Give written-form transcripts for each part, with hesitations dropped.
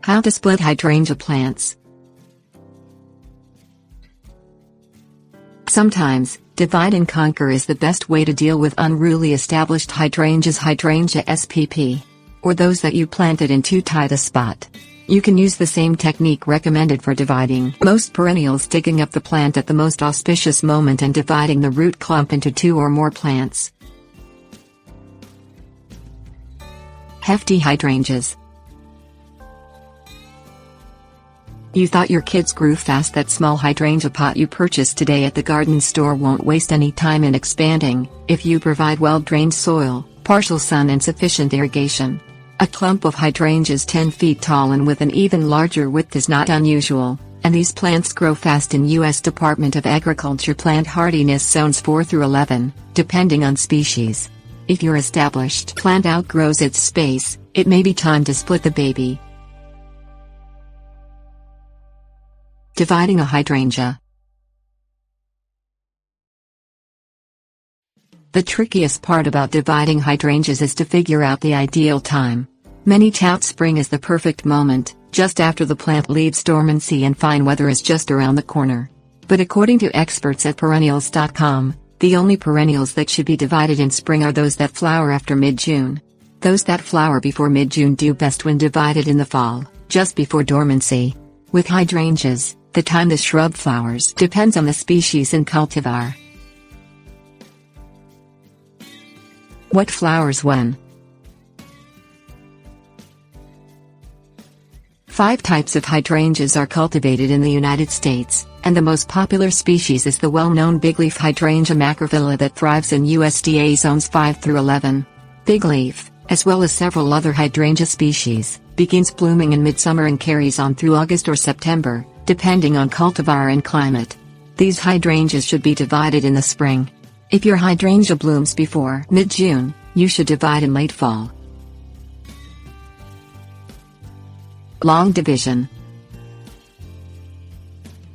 How to split hydrangea plants. Sometimes, divide and conquer is the best way to deal with unruly established hydrangeas, Hydrangea spp. Or those that you planted in too tight a spot. You can use the same technique recommended for dividing most perennials, digging up the plant at the most auspicious moment and dividing the root clump into 2 or more plants. Hefty hydrangeas. You thought your kids grew fast? That small hydrangea pot you purchased today at the garden store won't waste any time in expanding, if you provide well-drained soil, partial sun and sufficient irrigation. A clump of hydrangeas 10 feet tall and with an even larger width is not unusual, and these plants grow fast in U.S. Department of Agriculture plant hardiness zones 4 through 11, depending on species. If your established plant outgrows its space, it may be time to split the baby. Dividing a hydrangea. The trickiest part about dividing hydrangeas is to figure out the ideal time. Many tout spring as the perfect moment, just after the plant leaves dormancy and fine weather is just around the corner. But according to experts at perennials.com, the only perennials that should be divided in spring are those that flower after mid-June. Those that flower before mid-June do best when divided in the fall, just before dormancy. With hydrangeas, the time the shrub flowers depends on the species and cultivar. What flowers when? 5 types of hydrangeas are cultivated in the United States, and the most popular species is the well-known bigleaf hydrangea macrovilla that thrives in USDA zones 5 through 11. Bigleaf, as well as several other hydrangea species, begins blooming in midsummer and carries on through August or September, depending on cultivar and climate. These hydrangeas should be divided in the spring. If your hydrangea blooms before mid-June, you should divide in late fall. Long division.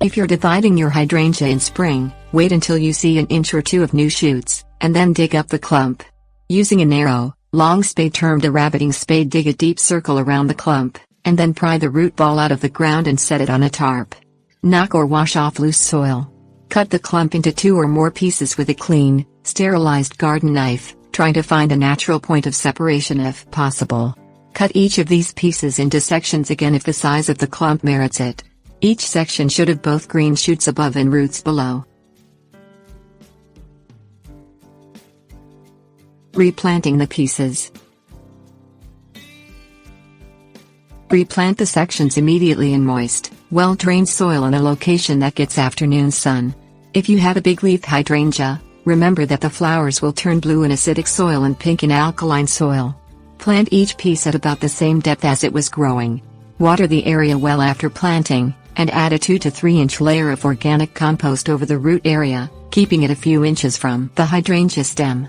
If you're dividing your hydrangea in spring, wait until you see an inch or 2 of new shoots, and then dig up the clump. Using a narrow, long spade termed a rabbiting spade, dig a deep circle around the clump, and then pry the root ball out of the ground and set it on a tarp. Knock or wash off loose soil. Cut the clump into 2 or more pieces with a clean, sterilized garden knife, trying to find a natural point of separation if possible. Cut each of these pieces into sections again if the size of the clump merits it. Each section should have both green shoots above and roots below. Replanting the pieces. Replant the sections immediately in moist, well-drained soil in a location that gets afternoon sun. If you have a bigleaf hydrangea, remember that the flowers will turn blue in acidic soil and pink in alkaline soil. Plant each piece at about the same depth as it was growing. Water the area well after planting, and add a 2 to 3 inch layer of organic compost over the root area, keeping it a few inches from the hydrangea stem.